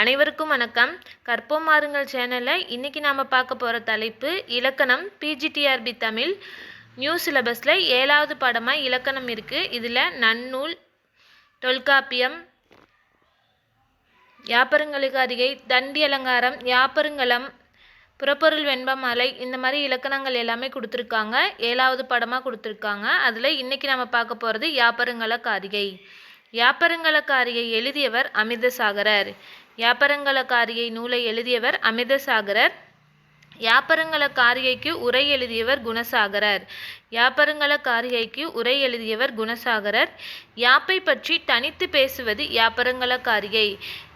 அனைவருக்கும் வணக்கம். கற்போம் மாறுங்கள் சேனலில் இன்றைக்கி நாம் பார்க்க போகிற தலைப்பு இலக்கணம். பிஜிடிஆர்பி தமிழ் நியூ சிலபஸில் 7வது பாடமாக இலக்கணம் இருக்குது. இதில் நன்னூல், தொல்காப்பியம், யாப்பருங்கலுக்காரிகை, தண்டி அலங்காரம், யாப்பருங்கலம், புறப்பொருள் வெண்பமாலை, இந்த மாதிரி இலக்கணங்கள் எல்லாமே கொடுத்துருக்காங்க. 7வது பாடமாக கொடுத்துருக்காங்க. அதில் இன்றைக்கி நம்ம பார்க்க போகிறது யாப்பருங்கலக்காரிகை. யாப்பருங்கலக்காரியை எழுதியவர் அமிர்தசாகரர். யாப்பருங்கலக்காரியை நூலை எழுதியவர் அமிர்தசாகரர். யாப்பருங்கலக்காரிகைக்கு உரை எழுதியவர் குணசாகரர். யாப்பருங்கலக்காரிகைக்கு உரை எழுதியவர் குணசாகரர். யாப்பை பற்றி தனித்து பேசுவது யாப்பருங்கலக்காரிகை.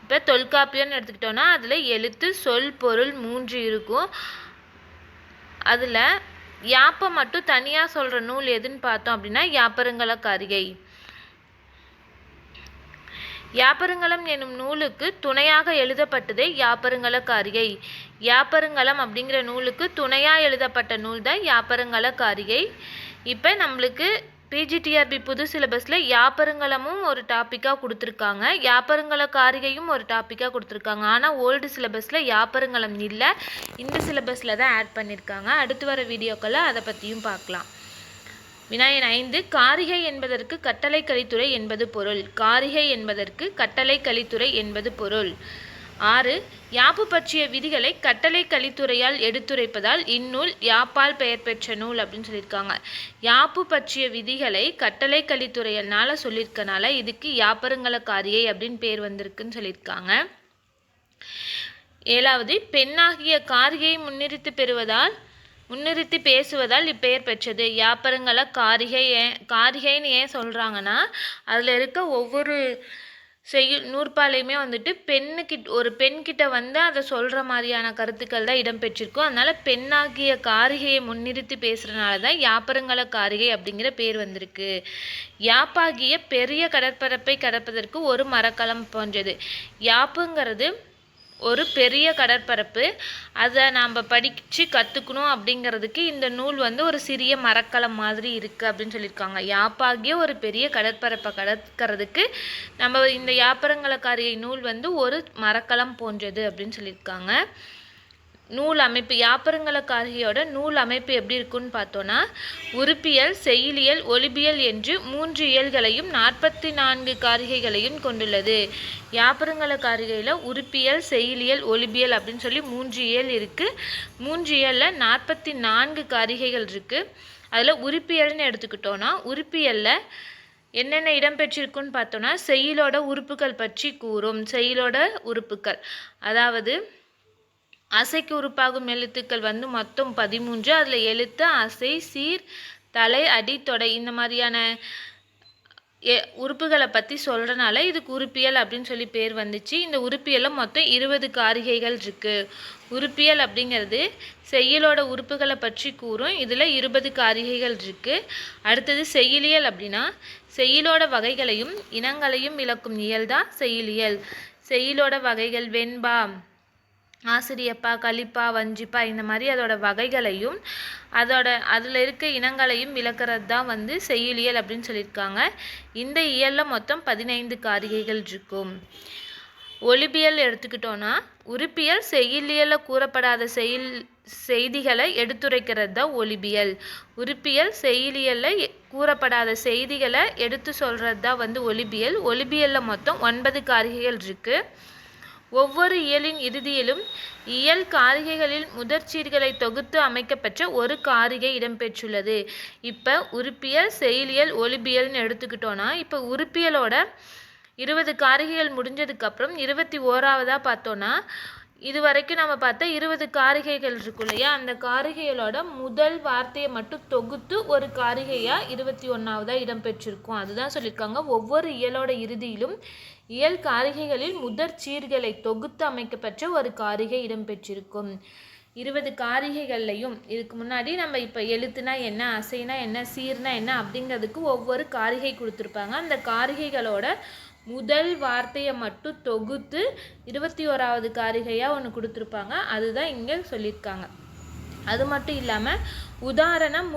இப்போ தொல்காப்பியம்னு எடுத்துக்கிட்டோன்னா அதில் எழுத்து, சொல், பொருள் 3 இருக்கும். அதில் யாப்பை மட்டும் தனியாக சொல்கிற நூல் எதுன்னு பார்த்தோம் அப்படின்னா யாப்பருங்கலக்காரிகை. யாப்பருங்கலம் என்னும் நூலுக்கு துணையாக எழுதப்பட்டதே யாப்பருங்கலக்காரிகை. யாப்பருங்கலம் அப்படிங்கிற நூலுக்கு துணையாக எழுதப்பட்ட நூல் தான் யாப்பருங்கலக்காரிகை. இப்போ நம்மளுக்கு பிஜிடிஆர்பி புது சிலபஸில் யாப்பருங்கலமும் ஒரு டாப்பிக்காக கொடுத்துருக்காங்க, யாப்பருங்கலக்காரிகையும் ஒரு டாப்பிக்காக கொடுத்துருக்காங்க. ஆனால் ஓல்டு சிலபஸில் யாப்பருங்கலம் இல்லை, இந்த சிலபஸில் தான் ஆட் பண்ணியிருக்காங்க. அடுத்து வர வீடியோக்களில் அதை பற்றியும் பார்க்கலாம். வினாயன் 5. காரிகை என்பதற்கு கட்டளை கலித்துறை என்பது பொருள். காரிகை என்பதற்கு கட்டளை கலித்துறை என்பது பொருள். 6. யாப்பு பற்றிய விதிகளை கட்டளை கலித்துறையால் எடுத்துரைப்பதால் இந்நூல் யாப்பால் பெயர் பெற்ற நூல் அப்படின்னு சொல்லியிருக்காங்க. யாப்பு பற்றிய விதிகளை கட்டளை கலித்துறையினால சொல்லியிருக்கனால இதுக்கு யாப்பருங்கலக்காரிகை அப்படின்னு பேர் வந்திருக்குன்னு சொல்லியிருக்காங்க. 7வது. பெண்ணாகிய காரிகையை முன்னிறுத்தி பேசுவதால் இப்பெயர் பெற்றது. யாப்பருங்கல காரிகைன்னு ஏன் சொல்கிறாங்கன்னா அதில் இருக்க ஒவ்வொரு நூற்பாலையுமே ஒரு பெண்கிட்ட அதை சொல்கிற மாதிரியான கருத்துக்கள் தான் இடம்பெற்றிருக்கும். அதனால் பெண்ணாகிய காரிகையை முன்னிறுத்தி பேசுகிறனால தான் யாப்பருங்கல காரிகை அப்படிங்கிற பேர் வந்திருக்கு. யாப்பாகிய பெரிய கடற்பரப்பை கடப்பதற்கு ஒரு மரக்கலம் போன்றது. யாப்புங்கிறது ஒரு பெரிய கடற்பரப்பு, அதை நாம் படித்து கற்றுக்கணும் அப்படிங்கிறதுக்கு இந்த நூல் ஒரு சிறிய மரக்கலம் மாதிரி இருக்குது அப்படின்னு சொல்லியிருக்காங்க. யாப்பாகிய ஒரு பெரிய கடற்பரப்பை கடக்கிறதுக்கு நம்ம இந்த யாப்பருங்கலக்காரிகை நூல் ஒரு மரக்கலம் போன்றது அப்படின்னு சொல்லியிருக்காங்க. நூல் அமைப்பு. யாப்பருங்கலக்காரிகையோட நூல் அமைப்பு எப்படி இருக்குன்னு பார்த்தோன்னா உறுப்பியல், செய்யுளியல், ஒலிபியல் என்று 3 இயல்களையும் 44 காரிகைகளையும் கொண்டுள்ளது. யாப்பருங்கலக்காரிகையில் உறுப்பியல், செய்யுளியல், ஒலிபியல் அப்படின்னு சொல்லி 3 இயல் இருக்குது. 3 இயலில் 44 காரிகைகள் இருக்குது. அதில் உறுப்பியல்னு எடுத்துக்கிட்டோன்னா உறுப்பியலில் என்னென்ன இடம்பெற்றிருக்குன்னு பார்த்தோன்னா செய்யுளோட உறுப்புகள் பற்றி கூறும். செய்யுளோட உறுப்புகள் அதாவது அசைக்கு உறுப்பாகும் எழுத்துக்கள் மொத்தம் 13. அதில் எழுத்து, அசை, சீர், தலை, அடி, தொடை இந்த மாதிரியான உறுப்புகளை பற்றி சொல்கிறனால இதுக்கு உறுப்பியல் அப்படின்னு சொல்லி பேர் வந்துச்சு. இந்த உறுப்பியலில் மொத்தம் 20 காரிகைகள் இருக்குது. உறுப்பியல் அப்படிங்கிறது செய்யுளோட உறுப்புகளை பற்றி கூறும். இதில் 20 காரிகைகள் இருக்குது. அடுத்தது செய்யுளியல் அப்படின்னா செய்யுளோட வகைகளையும் இனங்களையும் விளக்கும் இயல் தான் செய்யுளியல். செய்யுளோட வகைகள் வெண்பா, ஆசிரியப்பா, கலிப்பா, வஞ்சிப்பா இந்த மாதிரி அதோட வகைகளையும் அதில் இருக்க இனங்களையும் விளக்குறது தான் செய்யுளியல் அப்படின்னு சொல்லியிருக்காங்க. இந்த இயலில் மொத்தம் 15 காரிகைகள் இருக்கும். ஒலிபியல் எடுத்துக்கிட்டோன்னா உறுப்பியல் செய்யுளியலில் கூறப்படாத செய்திகளை எடுத்துரைக்கிறது தான் ஒலிபியல். உறுப்பியல் செய்யுளியலில் கூறப்படாத செய்திகளை எடுத்து சொல்கிறது தான் ஒலிபியல். ஒலிபியலில் மொத்தம் 9 காரிகைகள் இருக்குது. ஒவ்வொரு இயலின் இறுதியிலும் இயல் காரிகைகளில் முதற்சீர்களை தொகுத்து அமைக்கப்பெற்ற ஒரு காரிகை இடம்பெற்றுள்ளது. இப்போ உறுப்பியல், செய்யுளியல், ஒலிபியல்னு எடுத்துக்கிட்டோன்னா இப்போ உறுப்பியலோட 20 காரிகைகள் முடிஞ்சதுக்கப்புறம் 21ஆவதாக பார்த்தோன்னா இது வரைக்கும் நம்ம பார்த்தா 20 காரிகைகள் இருக்கும் இல்லையா, அந்த காரிகைகளோட முதல் வார்த்தையை மட்டும் தொகுத்து ஒரு காரிகையாக 21ஆவதாக இடம்பெற்றிருக்கும். அதுதான் சொல்லியிருக்காங்க. ஒவ்வொரு இயலோட இறுதியிலும் இயல் காரிகைகளில் முதற் சீர்களை தொகுத்து அமைக்கப்பெற்ற ஒரு காரிகை இடம்பெற்றிருக்கும். 20 காரிகைகள்லையும் இதுக்கு முன்னாடி நம்ம இப்போ எழுத்துனா என்ன, அசைனா என்ன, சீர்னா என்ன அப்படிங்கிறதுக்கு ஒவ்வொரு காரிகை கொடுத்துருப்பாங்க. அந்த காரிகைகளோட முதல் வார்த்தையை மட்டும் தொகுத்து 21ஆவது காரிகையாக ஒன்று கொடுத்துருப்பாங்க. அதுதான் இங்கே சொல்லியிருக்காங்க. அது மட்டும் இல்லாமல் உதாரணம்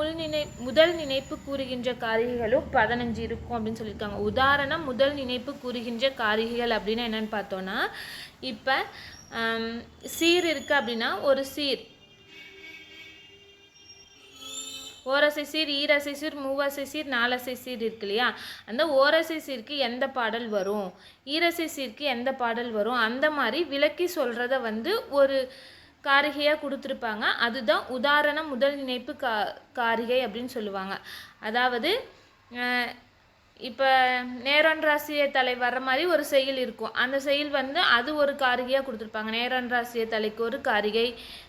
முதல் நினைப்பு கூறுகின்ற காரிகைகளும் 15 இருக்கும் அப்படின்னு சொல்லியிருக்காங்க. உதாரணம் முதல் நினைப்பு கூறுகின்ற காரிகைகள் அப்படின்னா என்னன்னு பார்த்தோன்னா, இப்போ சீர் இருக்குது அப்படின்னா ஒரு சீர், ஓரசை சீர், ஈரசை சீர், மூவசை சீர், நாலசை சீர் இருக்கு இல்லையா? அந்த ஓரசை சீருக்கு எந்த பாடல் வரும், ஈரசை சீருக்கு எந்த பாடல் வரும், அந்த மாதிரி விளக்கி சொல்கிறத வந்து ஒரு காரிகையாக கொடுத்துருப்பாங்க. அதுதான் உதாரணம் முதல் நினைப்பு காரிகை அப்படின்னு சொல்லுவாங்க. அதாவது இப்போ நேரொன்றாசிய தலை வர்ற மாதிரி ஒரு செயல் இருக்கும். அந்த செயல் வந்து அது ஒரு காரிகையாக கொடுத்துருப்பாங்க. நேரொன்றாசிய தலைக்கு ஒரு காரிகை,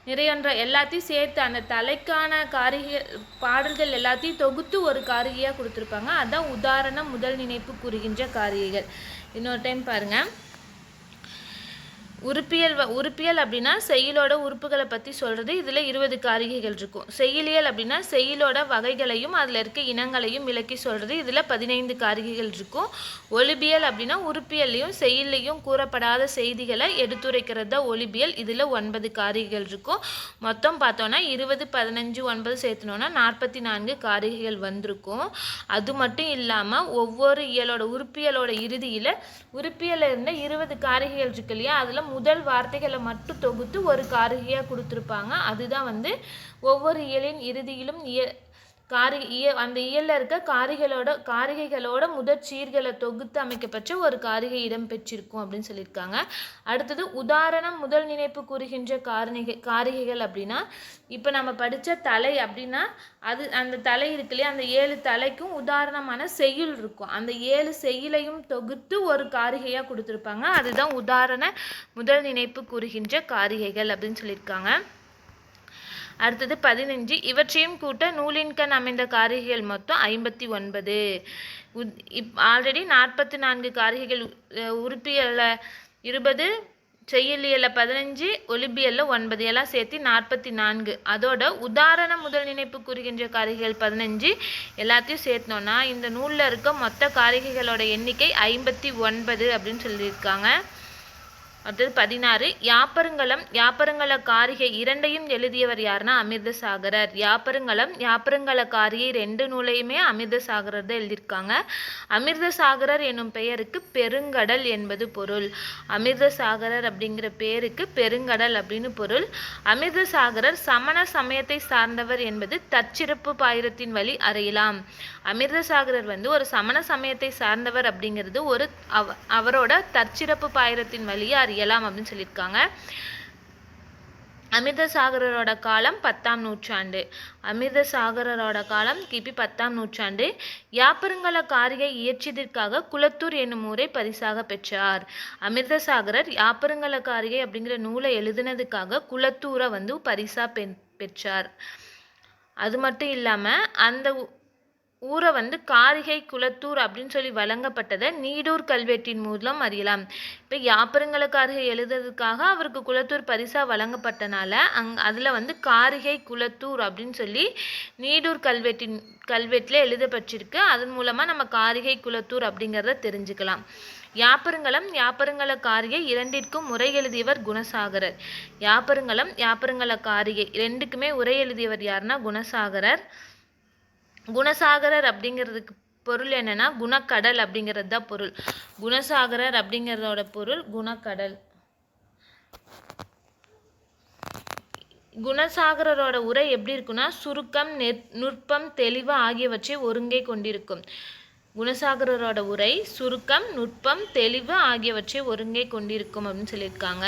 நிறையொன்ற எல்லாத்தையும் சேர்த்து அந்த தலைக்கான காரிகை பாடல்கள் எல்லாத்தையும் தொகுத்து ஒரு காரிகையாக கொடுத்துருப்பாங்க. அதுதான் உதாரணம் முதல் நினைப்பு கூறுகின்ற காரிகைகள். இன்னொரு டைம் பாருங்கள். உறுப்பியல் அப்படின்னா செய்யுளோட உறுப்புகளை பற்றி சொல்கிறது. இதில் 20 காரிகைகள் இருக்கும். செய்யுளியல் அப்படின்னா செய்யுளோட வகைகளையும் அதில் இருக்க இனங்களையும் விளக்கி சொல்கிறது. இதில் 15 காரிகைகள் இருக்கும். ஒலிபியல் அப்படின்னா உறுப்பியல்லையும் செய்யுள்லையும் கூறப்படாத செய்திகளை எடுத்துரைக்கிறது தான் ஒலிபியல். இதில் 9 காரிகைகள் இருக்கும். மொத்தம் பார்த்தோன்னா 20, 15, 9 சேர்த்துனோன்னா 44 காரிகைகள் வந்திருக்கும். அது மட்டும் இல்லாமல் ஒவ்வொரு உறுப்பியலோட இறுதியில் உறுப்பியலில் இருந்த 20 காரிகைகள் இருக்கு இல்லையா? அதில் முதல் வார்த்தைகளை மட்டும் தொகுத்து ஒரு காரிகையாக கொடுத்துருப்பாங்க. அதுதான் வந்து ஒவ்வொரு இயலின் இறுதியிலும் அந்த இயலில் இருக்க காரிகைகளோட முதற் சீர்களை தொகுத்து அமைக்கப்பட்ட ஒரு காரிகை இடம் பெற்றிருக்கும் அப்படின்னு சொல்லியிருக்காங்க. அடுத்தது உதாரணம் முதல் நினைப்பு கூறுகின்ற காரிகைகள் அப்படின்னா, இப்போ நம்ம படித்த தலை அப்படின்னா அந்த தலை இருக்கு இல்லையா? அந்த 7 தலைக்கும் உதாரணமான செய்யுள் இருக்கும். அந்த 7 செய்யுளையும் தொகுத்து ஒரு காரிகையாக கொடுத்துருப்பாங்க. அதுதான் உதாரண முதல் நினைப்பு கூறுகின்ற காரிகைகள் அப்படின்னு சொல்லியிருக்காங்க. அடுத்தது 15. இவற்றையும் கூட்ட நூலின்கண் அமைந்த காரிகைகள் மொத்தம் 59. ஆல்ரெடி 44 காரிகைகள், உறுப்பியல்ல 20, செய்யுளியல்ல 15, ஒலிபியல்ல 9 எல்லாம் சேர்த்து 44. அதோட உதாரண முதல் நினைப்பு கூறுகின்ற காரிகைகள் 15 எல்லாத்தையும் சேர்த்தோன்னா இந்த நூலில் இருக்க மொத்த காரிகைகளோட எண்ணிக்கை 59 அப்படின்னு சொல்லியிருக்காங்க. அடுத்தது 16. யாப்பருங்கல காரிகை இரண்டையும் எழுதியவர் யாருன்னா அமிர்தசாகரர். யாப்பருங்கல காரிகை 2 நூலையுமே அமிர்தசாகரர் தான் எழுதியிருக்காங்க. அமிர்தசாகரர் என்னும் பெயருக்கு பெருங்கடல் என்பது பொருள். அமிர்தசாகரர் அப்படிங்கிற பெயருக்கு பெருங்கடல் அப்படின்னு பொருள். அமிர்தசாகரர் சமண சமயத்தை சார்ந்தவர் என்பது தற்சிறப்பு பாயிரத்தின் வழி அறியலாம். அமிர்தசாகரர் வந்து ஒரு சமண சமயத்தை சார்ந்தவர் அப்படிங்கிறது அவரோட தற்சிறப்பு பாயிரத்தின் வழியை அறியலாம் அப்படின்னு சொல்லியிருக்காங்க. அமிர்தசாகரரோட காலம் 10ஆம் நூற்றாண்டு. அமிர்தசாகரரோட காலம் கிபி 10ஆம் நூற்றாண்டு. யாப்பருங்கல காரிகை இயற்றியதற்காக குலத்தூர் என்னும் ஊரை பரிசாக பெற்றார். அமிர்தசாகரர் யாப்பருங்கல காரிகை அப்படிங்கிற நூலை எழுதினதுக்காக குலத்தூரை வந்து பரிசா பெற்றார். அது மட்டும் இல்லாமல் அந்த ஊரை வந்து காரிகை குலத்தூர் அப்படின்னு சொல்லி வழங்கப்பட்டதை நீடூர் கல்வெட்டின் மூலம் அறியலாம். இப்போ யாப்பருங்கல காரிகை எழுதுறதுக்காக அவருக்கு குலத்தூர் பரிசா வழங்கப்பட்டனால அதில் வந்து காரிகை குலத்தூர் அப்படின்னு சொல்லி நீடூர் கல்வெட்டில் எழுதப்பட்டிருக்கு. அதன் மூலமாக நம்ம காரிகை குலத்தூர் அப்படிங்கிறத தெரிஞ்சுக்கலாம். யாப்பருங்கல காரிகை இரண்டிற்கும் உரை எழுதியவர் குணசாகரர். யாப்பருங்கல காரிகை 2க்குமே உரை எழுதியவர் யாருன்னா குணசாகரர். குணசாகரர் அப்படிங்கிறதுக்கு பொருள் என்னன்னா குணக்கடல் அப்படிங்கிறது தான் பொருள். குணசாகரர் அப்படிங்கிறதோட பொருள் குணக்கடல். குணசாகரரோட உரை எப்படி இருக்குன்னா சுருக்கம், நுட்பம், தெளிவு ஆகியவற்றை ஒருங்கே கொண்டிருக்கும். குணசாகரரோட உரை சுருக்கம், நுட்பம், தெளிவு ஆகியவற்றை ஒருங்கே கொண்டிருக்கும் அப்படின்னு சொல்லியிருக்காங்க.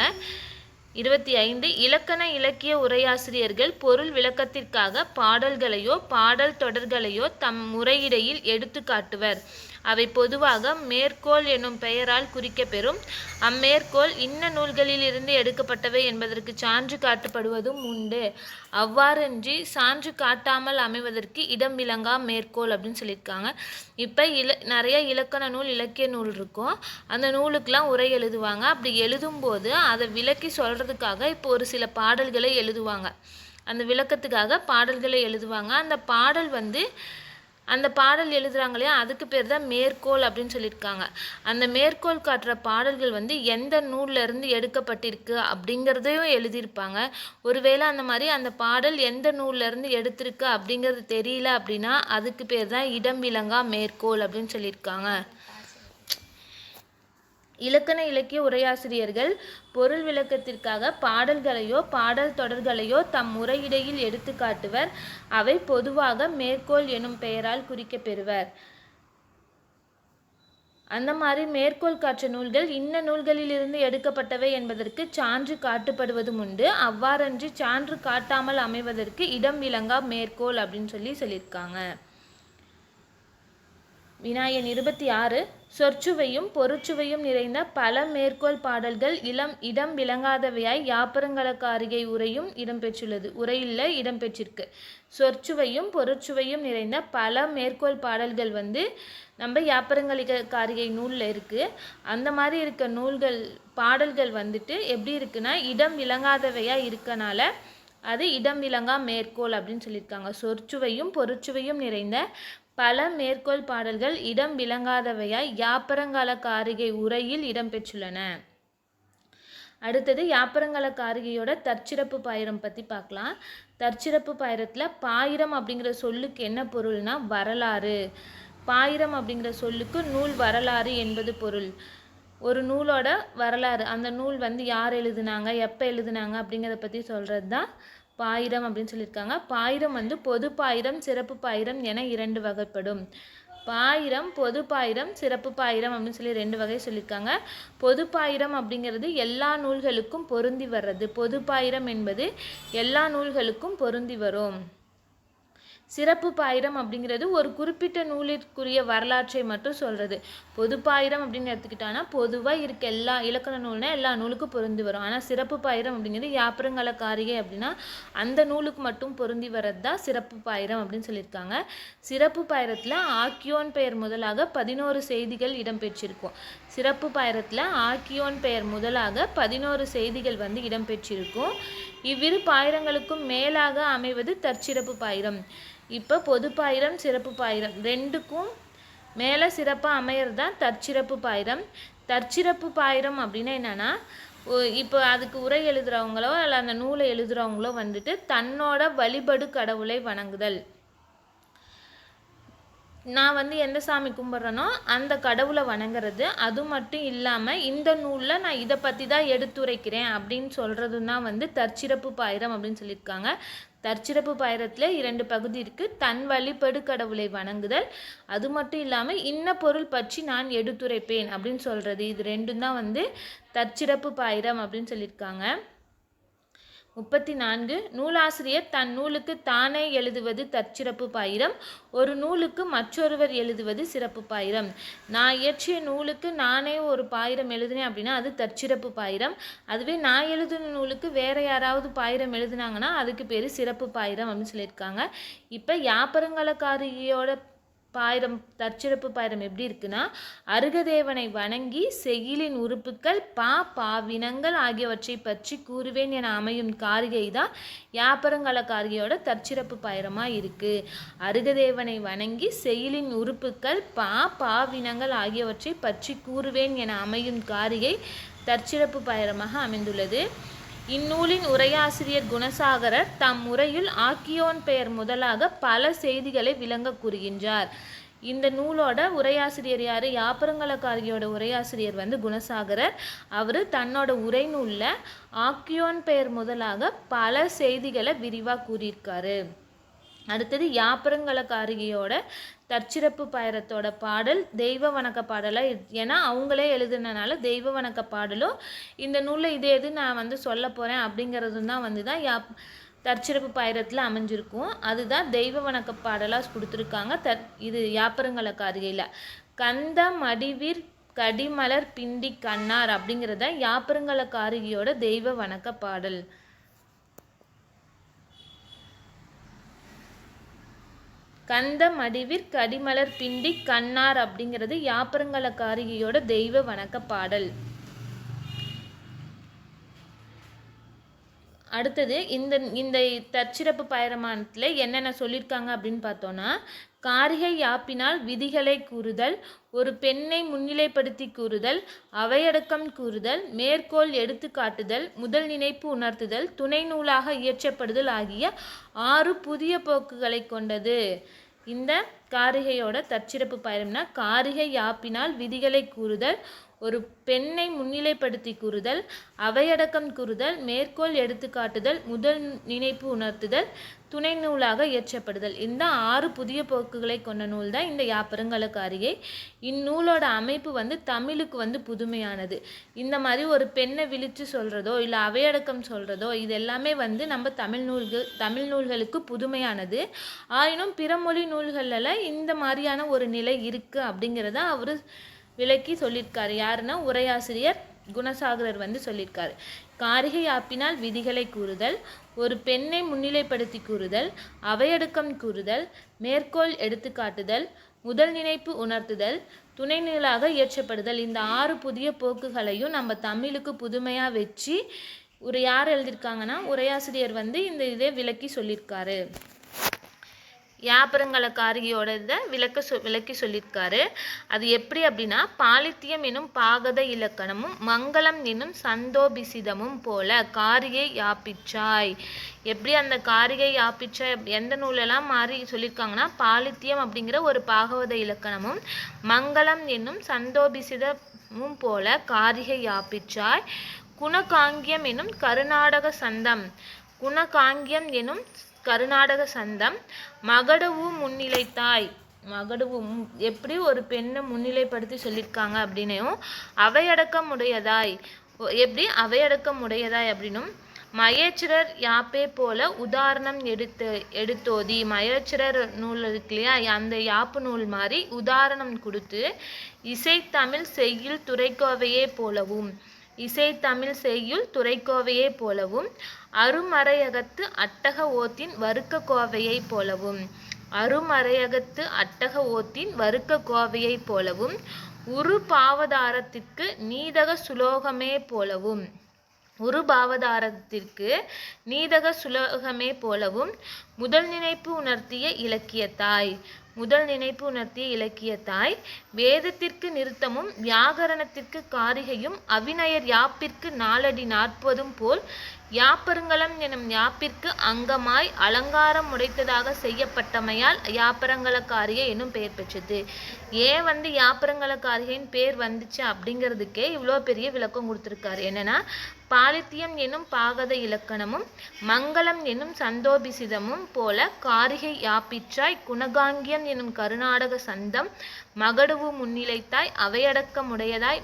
25. இலக்கண இலக்கிய உரையாசிரியர்கள் பொருள் விளக்கத்திற்காக பாடல்களையோ பாடல் தொடர்களையோ தம் உரையிடையில் எடுத்து காட்டுவர். அவை பொதுவாக மேற்கோள் என்னும் பெயரால் குறிக்கப்பெறும். அம்மேற்கோள் இன்ன நூல்களில் இருந்து எடுக்கப்பட்டவை என்பதற்கு சான்று காட்டப்படுவதும் உண்டு. அவ்வாறின்றி சான்று காட்டாமல் அமைவதற்கு இடம் விளங்கா மேற்கோள் அப்படின்னு சொல்லியிருக்காங்க. இப்போ நிறைய இலக்கண நூல், இலக்கிய நூல் இருக்கும். அந்த நூலுக்கெல்லாம் உரை எழுதுவாங்க. அப்படி எழுதும்போது அதை விளக்கி சொல்கிறதுக்காக இப்போ ஒரு சில பாடல்களை எழுதுவாங்க. அந்த விளக்கத்துக்காக பாடல்களை எழுதுவாங்க. அந்த பாடல் வந்து அந்த பாடல் எழுதுறாங்க இல்லையா, அதுக்கு பேர் தான் மேற்கோள் அப்படின்னு சொல்லியிருக்காங்க. அந்த மேற்கோள் காட்டுற பாடல்கள் வந்து எந்த நூல்ல இருந்து எடுக்கப்பட்டிருக்கு அப்படிங்கிறதையும் எழுதியிருப்பாங்க. ஒருவேளை அந்த மாதிரி அந்த பாடல் எந்த நூல்ல இருந்து எடுத்திருக்கு அப்படிங்கிறது தெரியல அப்படின்னா அதுக்கு பேர் தான் இடம் விளங்கா மேற்கோள் அப்படின்னு சொல்லியிருக்காங்க. இலக்கண இலக்கிய உரையாசிரியர்கள் பொருள் விளக்கத்திற்காக பாடல்களையோ பாடல் தொடர்களையோ தம் உரையிடையில் எடுத்து காட்டுவர். அவை பொதுவாக மேற்கோள் எனும் பெயரால் குறிக்கப்பெறுவர். அந்த மாதிரி மேற்கோள் காற்ற நூல்கள் இன்ன நூல்களிலிருந்து எடுக்கப்பட்டவை என்பதற்கு சான்று காட்டுப்படுவதும் உண்டு. அவ்வாறன்றி சான்று காட்டாமல் அமைவதற்கு இடம் விளங்கா மேற்கோள் அப்படின்னு சொல்லியிருக்காங்க. வினாயன் 26. சொற்சுவையும் பொருட்சுவையும் நிறைந்த பல மேற்கோள் பாடல்கள் இடம் விளங்காதவையாய் யாப்பருங்கலக்காரிகை உரையும் இடம்பெற்றுள்ளது. உரையில் இடம்பெற்றிருக்கு. சொற்சுவையும் பொருட்சுவையும் நிறைந்த பல மேற்கோள் பாடல்கள் வந்து நம்ம யாப்பருங்கலிகாரிகை நூலில் இருக்குது. அந்த மாதிரி இருக்க பாடல்கள் வந்துட்டு எப்படி இருக்குன்னா இடம் விளங்காதவையாக இருக்கனால அது இடம் விளங்கா மேற்கோள் அப்படின்னு சொல்லியிருக்காங்க. சொற்சுவையும் பொருட்சுவையும் நிறைந்த பல மேற்கோள் பாடல்கள் இடம் விளங்காதவையாய் யாப்பரங்காலக்காரிகை உரையில் இடம்பெற்றுள்ளன. அடுத்தது யாப்பரங்காலக்காரிகையோட தற்சிறப்பு பாயிரம் பற்றி பார்க்கலாம். தற்சிறப்பு பாயிரத்தில் பாயிரம் அப்படிங்கிற சொல்லுக்கு என்ன பொருள்னா வரலாறு. பாயிரம் அப்படிங்கிற சொல்லுக்கு நூல் வரலாறு என்பது பொருள். ஒரு நூலோட வரலாறு, அந்த நூல் வந்து யார் எழுதுனாங்க, எப்போ எழுதுனாங்க அப்படிங்கிறத பற்றி சொல்கிறது தான் பாயிரம் அப்படின்னு சொல்லியிருக்காங்க. பாயிரம் வந்து பொது பாயிரம் சிறப்பு பாயிரம் என 2 வகைப்படும். பாயிரம் பொது பாயிரம் சிறப்பு பாயிரம் அப்படின்னு சொல்லி 2 வகை சொல்லியிருக்காங்க. பொது பாயிரம் அப்படிங்கிறது எல்லா நூல்களுக்கும் பொருந்தி வர்றது. பொது பாயிரம் என்பது எல்லா நூல்களுக்கும் பொருந்தி வரும். சிறப்பு பாயிரம் அப்படிங்கிறது ஒரு குறிப்பிட்ட நூலிற்குரிய வரலாற்றை மட்டும் சொல்கிறது. பொது பாயிரம் அப்படின்னு எடுத்துக்கிட்டான்னா பொதுவாக இருக்க எல்லா இலக்கண நூல்னா எல்லா நூலுக்கும் பொருந்தி வரும். ஆனால் சிறப்பு பாயிரம் அப்படிங்கிறது யாப்பருங்கலக்காரிகை அப்படின்னா அந்த நூலுக்கு மட்டும் பொருந்தி வர்றது தான் சிறப்பு பாயிரம் அப்படின்னு சொல்லியிருக்காங்க. சிறப்பு பாயிரத்தில் ஆக்கியோன் பெயர் முதலாக 11 செய்திகள் இடம்பெற்றிருக்கும். சிறப்பு பாயிரத்தில் ஆக்கியோன் பெயர் முதலாக 11 செய்திகள் வந்து இடம்பெற்றிருக்கும். இவ்விரு பாயிரங்களுக்கும் மேலாக அமைவது தற்சிறப்பு பாயிரம். இப்போ பொது பாயிரம் சிறப்பு பாயிரம் ரெண்டுக்கும் மேலே சிறப்பாக அமையிறது தான் தற்சிறப்பு பாயிரம். தற்சிறப்பு பாயிரம் அப்படின்னா என்னென்னா இப்போ அதுக்கு உரை எழுதுகிறவங்களோ இல்லை அந்த நூலை எழுதுகிறவங்களோ வந்துட்டு தன்னோட வழிபடு கடவுளை வணங்குதல். நான் வந்து எந்த சாமி கும்பிட்றேனோ அந்த கடவுளை வணங்குறது. அது மட்டும் இல்லாமல் இந்த நூலில் நான் இதை பற்றி தான் எடுத்துரைக்கிறேன் அப்படின்னு சொல்கிறது தான் வந்து தற்சிறப்பு பாயிரம் அப்படின்னு சொல்லியிருக்காங்க. தற்சிறப்பு பாயிரத்தில் 2 பகுதி இருக்குது. தன் வழிபடு கடவுளை வணங்குதல், அது மட்டும் இல்லாமல் இன்ன பொருள் பற்றி நான் எடுத்துரைப்பேன் அப்படின்னு சொல்கிறது. இது 2 தான் வந்து தற்சிறப்பு பாயிரம் அப்படின்னு சொல்லியிருக்காங்க. 34. நூலாசிரியர் தன் நூலுக்கு தானே எழுதுவது தற்சிறப்பு பாயிரம். ஒரு நூலுக்கு மற்றொருவர் எழுதுவது சிறப்பு பாயிரம். நான் இயற்றிய நூலுக்கு நானே ஒரு பாயிரம் எழுதினேன் அப்படின்னா அது தற்சிறப்பு பாயிரம். அதுவே நான் எழுதின நூலுக்கு வேற யாராவது பாயிரம் எழுதுனாங்கன்னா அதுக்கு பேர் சிறப்பு பாயிரம் அப்படின்னு சொல்லியிருக்காங்க. இப்போ யாப்பருங்கலக்காரியோட பாயிரம் தற்சிறப்பு பாயிரம் எப்படி இருக்குன்னா அருகதேவனை வணங்கி செய்யுளின் உறுப்புக்கள் பாவினங்கள் ஆகியவற்றை பற்றி கூறுவேன் என அமையும் காரிகை தான் யாப்பருங்கலக்காரிகையோட தற்சிறப்பு பாயிரமாக இருக்குது. அருகதேவனை வணங்கி செய்யுளின் உறுப்புக்கள் பாவினங்கள் ஆகியவற்றை பற்றி கூறுவேன் என அமையும் காரிகை தற்சிறப்பு பாயிரமாக அமைந்துள்ளது. இந்நூலின் உரையாசிரியர் குணசாகரர் தம் உரையில் ஆக்கியோன் பெயர் முதலாக பல செய்திகளை விளங்க கூறுகின்றார். இந்த நூலோட உரையாசிரியர் யார்? யாப்பருங்கலக்காரிகையோட உரையாசிரியர் வந்து குணசாகரர். அவர் தன்னோட உரை நூலில் ஆக்கியோன் பெயர் முதலாக பல செய்திகளை விரிவாக கூறியிருக்காரு. அடுத்தது யாப்பருங்கலக்காரிகையோட தற்சிறப்பு பாயிரத்தோட பாடல் தெய்வ வணக்க பாடலாக, ஏன்னா அவங்களே எழுதுனால தெய்வ வணக்க பாடலும் இந்த நூலில் இது எது நான் வந்து சொல்ல போகிறேன் அப்படிங்கிறதும் தான் வந்து தான் தற்சிறப்பு பாயிரத்தில் அமைஞ்சிருக்கும். அதுதான் தெய்வ வணக்க பாடலாக கொடுத்துருக்காங்க. இது யாப்பருங்கலக்காரிகையில். கந்த மடிவீர் கடிமலர் பிண்டி கண்ணார் அப்படிங்கிறத யாப்பருங்கலக்காரிகையோட தெய்வ வணக்க பாடல். கந்த மடிவிற் கடிமலர் பிண்டி கண்ணார் அப்படிங்கிறது யாப்பருங்கலக்காரிகையோட தெய்வ வணக்க பாடல். அடுத்தது இந்த தற்சிறப்பு பாயிரமானத்தில் என்னென்ன சொல்லியிருக்காங்க அப்படின்னு பார்த்தோன்னா காரிகை யாப்பினால் விதிகளை கூறுதல், ஒரு பெண்ணை முன்னிலைப்படுத்தி கூறுதல், அவையடக்கம் கூறுதல், மேற்கோள் எடுத்து காட்டுதல், முதல் நினைப்பு உணர்த்துதல், துணை நூலாக இயற்றப்படுதல் ஆகிய 6 புதிய போக்குகளை கொண்டது. இந்த காரிகையோட தற்சிறப்பு பயணம்னா, காரிகை யாப்பினால் விதிகளை கூறுதல், ஒரு பெண்ணை முன்னிலைப்படுத்தி கூறுதல், அவையடக்கம் கூறுதல், மேற்கோள் எடுத்து காட்டுதல், முதல் நினைப்பு உணர்த்துதல், துணை நூலாக இயற்றப்படுதல். இந்த 6 புதிய போக்குகளை கொண்ட நூல் தான் இந்த யாப்பருங்கல காரிகை. இந்நூலோட அமைப்பு தமிழுக்கு புதுமையானது. இந்த மாதிரி ஒரு பெண்ணை விழித்து சொல்கிறதோ இல்லை அவையடக்கம் சொல்கிறதோ இது எல்லாமே நம்ம தமிழ் நூல்களுக்கு புதுமையானது. ஆயினும் பிற மொழி நூல்களில் இந்த மாதிரியான ஒரு நிலை இருக்குது அப்படிங்கிறத அவர் விளக்கி சொல்லியிருக்காரு. யாருன்னா உரையாசிரியர் குணசாகரர் சொல்லியிருக்காரு. காரிகை யாப்பினால் விதிகளை கூறுதல், ஒரு பெண்ணை முன்னிலைப்படுத்தி கூறுதல், அவையடக்கம் கூறுதல், மேற்கோள் எடுத்து காட்டுதல், முதல் நினைப்பு உணர்த்துதல், துணை நூலாக இயற்றப்படுதல். இந்த 6 புதிய போக்குகளையும் நம்ம தமிழுக்கு புதுமையாக வச்சு யார் எழுதியிருக்காங்கன்னா உரையாசிரியர் இந்த இதை விளக்கி சொல்லியிருக்காரு. யாப்பருங்கல காரிகையோட இதை விளக்கி சொல்லியிருக்காரு. அது எப்படி அப்படின்னா, பாலித்தியம் எனும் பாகத இலக்கணமும் மங்களம் எனும் சந்தோபிசிதமும் போல காரிகை யாப்பிச்சாய். எப்படி அந்த காரிகை யாப்பிச்சாய் எந்த நூலெல்லாம் மாறி சொல்லியிருக்காங்கன்னா, பாலித்தியம் அப்படிங்கிற ஒரு பாகவத இலக்கணமும் மங்களம் என்னும் சந்தோபிசிதமும் போல காரிகை யாப்பிச்சாய். குணகாங்கியம் எனும் கருநாடக சந்தம், குணகாங்கியம் எனும் கருநாடக சந்தம், மகடவு முன்னிலைத்தாய். மகடவு எப்படி ஒரு பெண்ணை முன்னிலைப்படுத்தி சொல்லியிருக்காங்க அப்படின்னும், அவையடக்கம் உடையதாய் எப்படி அவையடக்கம் உடையதாய் அப்படின்னும், மயேச்சிரர் யாப்பே போல உதாரணம் எடுத்தோதி. மயேச்சிரர் நூல் இருக்கு இல்லையா, அந்த யாப்பு நூல் மாதிரி உதாரணம் கொடுத்து, இசைத்தமிழ் செய்யுள் துறைக்கோவையே போலவும் இசைத்தமிழ் செய்யுள் துறைக்கோவையே போலவும், அருமறையகத்து அட்டக ஓத்தின் வறுக்க கோவையை போலவும் அருமறையகத்து அட்டக ஓத்தின் வறுக்க கோவையை போலவும், உரு பாவதாரத்திற்கு நீதக சுலோகமே போலவும் உருபாவதாரத்திற்கு நீதக சுலோகமே போலவும், முதல் நினைப்பு உணர்த்திய இலக்கியத்தாய். முதல் நினைப்பு உணர்த்திய இலக்கியத்தாய். வேதத்திற்கு நிறுத்தமும் வியாகரணத்திற்கு காரிகையும் அவிநயர் யாப்பிற்கு 4 அடி 40 போல் யாப்பருங்கலம் எனும் யாப்பிற்கு அங்கமாய் அலங்காரம் உடைத்ததாக செய்யப்பட்டமையால் யாப்பரங்கல காரிகை என்னும் பெயர் பெற்றது. ஏன் யாப்பரங்கல காரிகையின் பேர் வந்துச்சு அப்படிங்கிறதுக்கே இவ்வளோ பெரிய விளக்கம் கொடுத்துருக்காரு. என்னன்னா, பாலித்தியம் என்னும் பாகத இலக்கணமும் மங்களம் என்னும் சந்தோபிசிதமும் போல காரிகை யாப்பிற்றாய். குணகாங்கியம் என்னும் கருநாடக சந்தம், மகடுவு முன்னிலைத்தாய், அவையடக்கமுடையதாய்,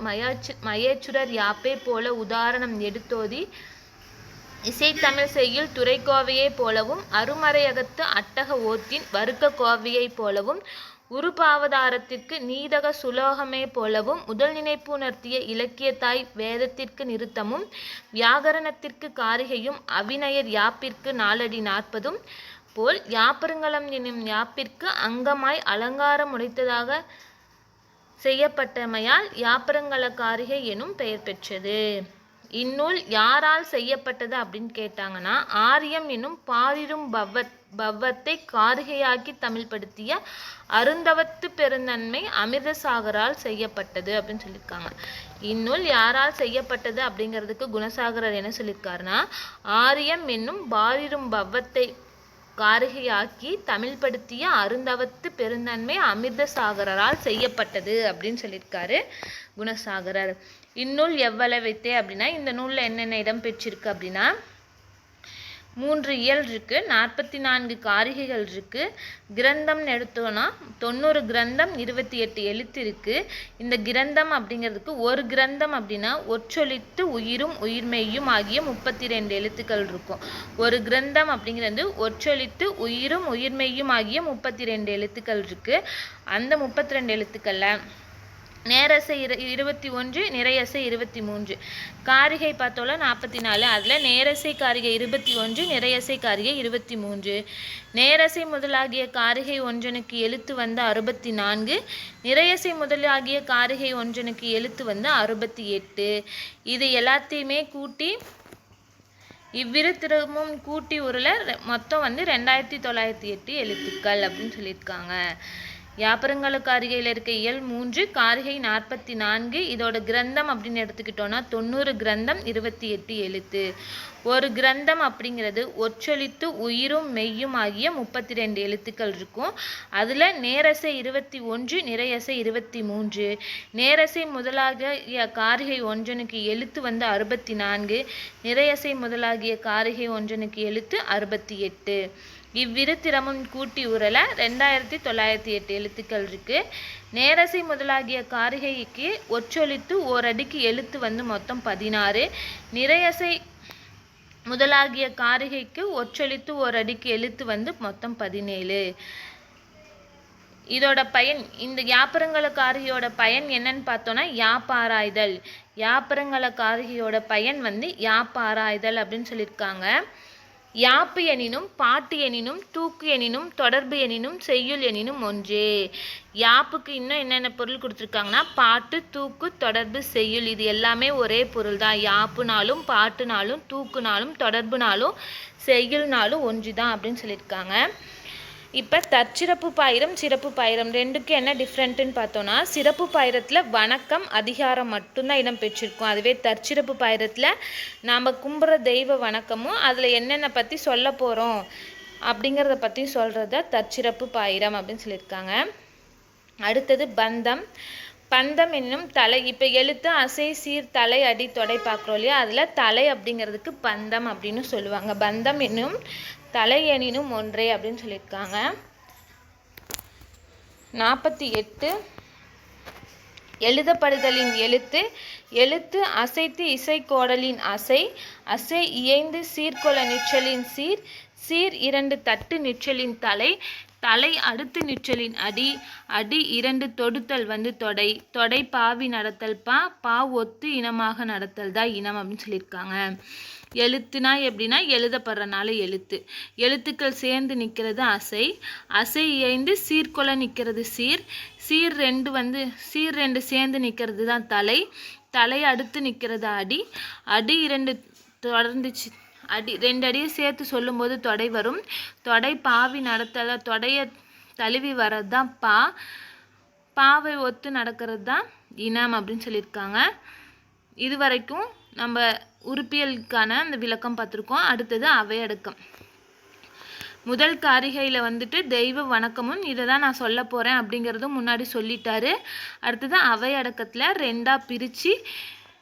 மயேச்சுரர் யாப்பே போல உதாரணம் எடுத்தோதி, இசைத்தமிழ் செய்யுள் துறைக்கோவையை போலவும் அருமறையகத்து அட்டக ஓத்தின் வறுக்க கோவையை போலவும் உருபாவதாரத்திற்கு நீதக சுலோகமே போலவும் முதல் நினைப்பு உணர்த்திய இலக்கியத்தாய். வேதத்திற்கு நிறுத்தமும் வியாகரணத்திற்கு காரிகையும் அவிநயர் யாப்பிற்கு 4 அடி 40 போல் யாப்பருங்கலம் எனும் யாப்பிற்கு அங்கமாய் அலங்காரம் உடைத்ததாக செய்யப்பட்டமையால் யாப்பருங்கல காரிகை எனும் பெயர் பெற்றது. இந்நூல் யாரால் செய்யப்பட்டது அப்படின்னு கேட்டாங்கன்னா, ஆரியம் என்னும் பாரிரும் பவ்வத்தை காரிகையாக்கி தமிழ்படுத்திய அருந்தவத்து பெருந்தன்மை அமிர்தசாகரால் செய்யப்பட்டது அப்படின்னு சொல்லியிருக்காங்க. இந்நூல் யாரால் செய்யப்பட்டது அப்படிங்கிறதுக்கு குணசாகரர் என்ன சொல்லியிருக்காருன்னா, ஆரியம் என்னும் பாரிரும் பவ்வத்தை காரிகையாக்கி தமிழ்படுத்திய அருந்தவத்து பெருந்தன்மை அமிர்தசாகரால் செய்யப்பட்டது அப்படின்னு சொல்லியிருக்காரு குணசாகரர். இந்நூல் எவ்வளவைத்தே அப்படின்னா, இந்த நூலில் என்னென்ன இடம் பெற்றிருக்கு அப்படின்னா, 3 இயல் இருக்கு, 44 காரிகைகள் இருக்கு. கிரந்தம் எடுத்தோன்னா 90 கிரந்தம், 28 எழுத்து இருக்கு. இந்த கிரந்தம் அப்படிங்கிறதுக்கு ஒரு கிரந்தம் அப்படின்னா ஒற்றொலித்து உயிரும் உயிர்மெய்யும் ஆகிய 32 எழுத்துக்கள் இருக்கும். ஒரு கிரந்தம் அப்படிங்கிறது ஒற்றொலித்து உயிரும் உயிர்மெய்யும் ஆகிய 32 எழுத்துக்கள் இருக்கு. அந்த 32 எழுத்துக்களில் நேரசை 21, நிறையசை 23. காரிகை பார்த்தோம்ல 44. அதில் நேரசை காரிகை 21, நிறையசை காரிகை 23. நேரசை முதலாகிய காரிகை ஒன்றனுக்கு எழுத்து 64, நிறையசை முதலாகிய காரிகை ஒன்றனுக்கு எழுத்து 68. இது எல்லாத்தையுமே கூட்டி இவ்விரு திறமும் கூட்டி உருள மொத்தம் வந்து 2908 எழுத்துக்கள் அப்படின்னு சொல்லியிருக்காங்க. யாப்பருங்கல காரிகையில் இருக்க இயல் 3 காரிகை 44. இதோட கிரந்தம் அப்படின்னு எடுத்துக்கிட்டோன்னா 90 கிரந்தம் 28 எழுத்து. ஒரு கிரந்தம் அப்படிங்கிறது ஒற்றொலித்து உயிரும் மெய்யும் ஆகிய 32 எழுத்துக்கள் இருக்கும். அதில் நேரசை 21, நிறையசை 23. நேரசை முதலாகிய காரிகை ஒன்றனுக்கு எழுத்து வந்து 64, நிறையசை முதலாகிய காரிகை ஒன்றனுக்கு எழுத்து 68. இவ்விரு திறமும் கூட்டி உரல 2908 எழுத்துக்கள் இருக்கு. நேரசை முதலாகிய காரிகைக்கு ஒற்றொலித்து ஓரடிக்கு எழுத்து வந்து மொத்தம் 16. நிறையசை முதலாகிய காரிகைக்கு ஒற்றொலித்து ஓரடிக்கு எழுத்து வந்து மொத்தம் 17. இதோட பயன், இந்த யாப்பருங்கல காரிகையோட பயன் என்னன்னு பார்த்தோன்னா யாப்பாராய்தல். யாப்பருங்கல காரிகையோட பயன் வந்து யாப்பாராய்தல் அப்படின்னு சொல்லியிருக்காங்க. யாப்பு எனினும் பாட்டு எனினும் தூக்கு எனினும் தொடர்பு எனினும் செய்யுள் எனினும் ஒன்றே. யாப்புக்கு இன்னும் என்னென்ன பொருள் கொடுத்துருக்காங்கன்னா பாட்டு, தூக்கு, தொடர்பு, செய்யுள் இது எல்லாமே ஒரே பொருள் தான். யாப்புனாலும் பாட்டுனாலும் தூக்குனாலும் தொடர்புனாலும் செய்யுள்னாலும் ஒன்று தான் அப்படின்னு சொல்லியிருக்காங்க. இப்போ தற்சிறப்பு பாயிரம் சிறப்பு பாயிரம் ரெண்டுக்கு என்ன டிஃப்ரெண்ட்டுன்னு பார்த்தோன்னா சிறப்பு பாயிரத்தில் வணக்கம் அதிகாரம் மட்டும்தான் இடம் பெற்றிருக்கும். அதுவே தற்சிறப்பு பாயிரத்தில் நாம் கும்புற தெய்வ வணக்கமும் அதில் என்னென்ன பற்றி சொல்ல போகிறோம் அப்படிங்கிறத பற்றி சொல்கிறத தற்சிறப்பு பாயிரம் அப்படின்னு சொல்லியிருக்காங்க. அடுத்தது பந்தம். பந்தம் என்னும் தலை. இப்போ எழுத்து அசை சீர் தலை அடி தொடை பார்க்குறோம் இல்லையா, அதில் தலை அப்படிங்கிறதுக்கு பந்தம் அப்படின்னு சொல்லுவாங்க. பந்தம் என்னும் தலை எனினும் ஒன்றே அப்படின்னு சொல்லியிருக்காங்க. 48 எழுதப்படுதலின் எழுத்து. எழுத்து அசைத்து இசைக்கோடலின் அசை. அசை இயைந்து சீர்கொள நிற்றலின் சீர். சீர் 2 தட்டு நிற்றலின் தலை. தலை அடுத்து நிற்றலின் அடி. அடி 2 தொடுத்தல் வந்து தொடை. தொடை பாவி நடத்தல் பா. பா ஒத்து இனமாக நடத்தல் தான் இனம் அப்படின்னு சொல்லியிருக்காங்க. எழுத்துனா எப்படின்னா எழுதப்படுறனால எழுத்து. எழுத்துக்கள் சேர்ந்து நிற்கிறது அசை. அசை இயைந்து சீர்கொள்ள நிற்கிறது சீர். சீர் 2 சேர்ந்து நிற்கிறது தான் தலை. தலை அடுத்து நிற்கிறது அடி. அடி 2 தொடர்ந்துச்சு அடி 2 அடியை சேர்த்து சொல்லும்போது தொடை வரும். தொடை பாவி நடத்தல தொடையை தழுவி வர்றது தான் பா. பாவை ஒத்து நடக்கிறது தான் இனம் அப்படின்னு சொல்லியிருக்காங்க. இது வரைக்கும் நம்ம உறுப்பியலுக்கான அந்த விளக்கம் பார்த்துருக்கோம். அடுத்தது அவையடக்கம். முதல் காரிகையில் வந்துட்டு தெய்வ வணக்கமும் இதை தான் நான் சொல்ல போகிறேன் அப்படிங்கிறதும் முன்னாடி சொல்லிட்டாரு. அடுத்தது அவையடக்கத்தில் 2ஆக பிரித்து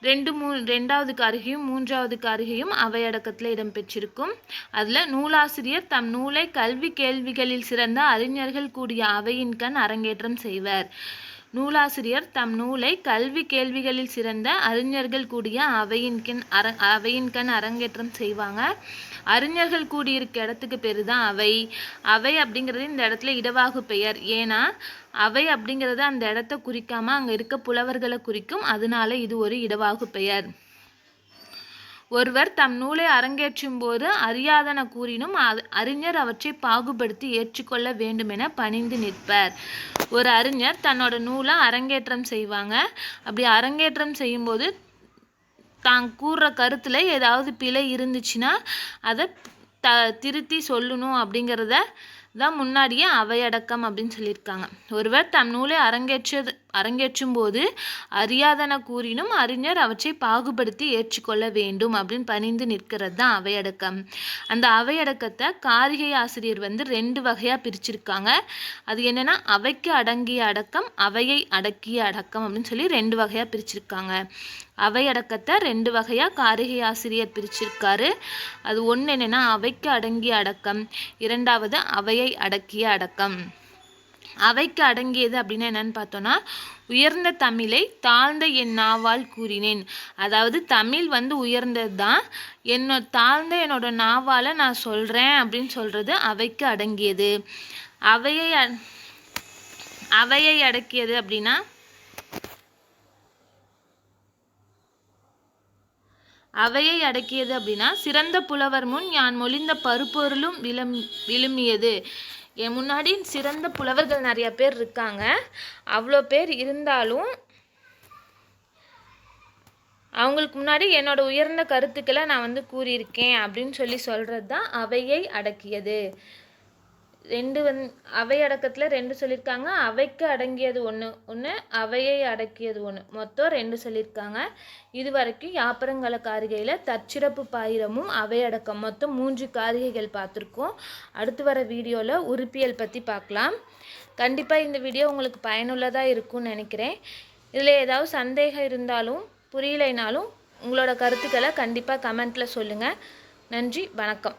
2வது காரிகையும் 3வது காரிகையும் அவையடக்கத்தில் இடம்பெற்றிருக்கும். அதில் நூலாசிரியர் தம் நூலை கல்வி கேள்விகளில் சிறந்த அறிஞர்கள் கூடிய அவையின் கண் அரங்கேற்றம் செய்வர். நூலாசிரியர் தம் நூலை கல்வி கேள்விகளில் சிறந்த அறிஞர்கள் கூடிய அவையின் கண் அரங்கேற்றம் செய்வாங்க. அறிஞர்கள் கூடியிருக்க இடத்துக்கு பேர் தான் அவை. அவை அப்படிங்கிறது இந்த இடத்துல இடவாகு பெயர். ஏன்னா அவை அப்படிங்கிறது அந்த இடத்த குறிக்காம அங்கே இருக்க புலவர்களை குறிக்கும். அதனால இது ஒரு இடவாகு பெயர். ஒருவர் தம் நூலை அரங்கேற்றும் போது அறியாதன கூறினும் அறிஞர் அவற்றை பாகுபடுத்தி ஏற்றுக்கொள்ள வேண்டும் என பணிந்து நிற்பர். ஒரு அறிஞர் தன்னோட நூலை அரங்கேற்றம் செய்வாங்க. அப்படி அரங்கேற்றம் செய்யும்போது தான் கூறுற கருத்தில் ஏதாவது பிழை இருந்துச்சுன்னா அதை திருத்தி சொல்லணும் அப்படிங்கிறத தான் முன்னாடியே அவையடக்கம் அப்படின்னு சொல்லியிருக்காங்க. ஒருவர் தம் நூலை அரங்கேற்றும் போது அறியாதன கூறினும் அறிஞர் அவற்றை பாகுபடுத்தி ஏற்றுக்கொள்ள வேண்டும் அப்படின்னு பணிந்து நிற்கிறது தான் அவையடக்கம். அந்த அவையடக்கத்தை காரிகை ஆசிரியர் 2 வகையாக பிரிச்சிருக்காங்க. அது என்னென்னா அவைக்கு அடங்கிய அடக்கம், அவையை அடக்கிய அடக்கம் அப்படின்னு சொல்லி 2 வகையாக பிரிச்சிருக்காங்க. அவையடக்கத்தை 2 வகையாக காரிகை ஆசிரியர் பிரிச்சிருக்காரு. அது ஒன்று என்னென்னா அவைக்கு அடங்கிய அடக்கம், 2வது அவையை அடக்கிய அடக்கம். அவைக்கு அடங்கியது அப்படின்னா என்னன்னு பார்த்தோன்னா உயர்ந்த தமிழை தாழ்ந்த என் நாவால் கூறினேன். அதாவது தமிழ் உயர்ந்தது தான், தாழ்ந்த என்னோட நாவால் நான் சொல்கிறேன் அப்படின்னு சொல்கிறது அவைக்கு அடங்கியது. அவையை அடக்கியது அப்படின்னா சிறந்த புலவர் முன் யான் மொழிந்த பருப்பொருளும் விழுமியது. என் முன்னாடி சிறந்த புலவர்கள் நிறைய பேர் இருக்காங்க. அவ்வளோ பேர் இருந்தாலும் அவங்களுக்கு முன்னாடி என்னோட உயர்ந்த கருத்துக்களை நான் வந்து கூறியிருக்கேன் அப்படின்னு சொல்கிறது தான் அவையை அடக்கியது. அவை அடக்கத்தில் 2 சொல்லியிருக்காங்க. அவைக்கு அடங்கியது ஒன்று, அவையை அடக்கியது ஒன்று, மொத்தம் 2 சொல்லியிருக்காங்க. இது வரைக்கும் யாப்பரங்கல காரிகையில் தற்சிறப்பு பாயிரமும் அவை அடக்கம் மொத்தம் 3 காரிகைகள் பார்த்துருக்கோம். அடுத்து வர வீடியோவில் உறுப்பியல் பற்றி பார்க்கலாம். கண்டிப்பாக இந்த வீடியோ உங்களுக்கு பயனுள்ளதாக இருக்கும்னு நினைக்கிறேன். இதில் ஏதாவது சந்தேகம் இருந்தாலும் புரியலைனாலும் உங்களோட கருத்துக்களை கண்டிப்பாக கமெண்ட்டில் சொல்லுங்கள். நன்றி, வணக்கம்.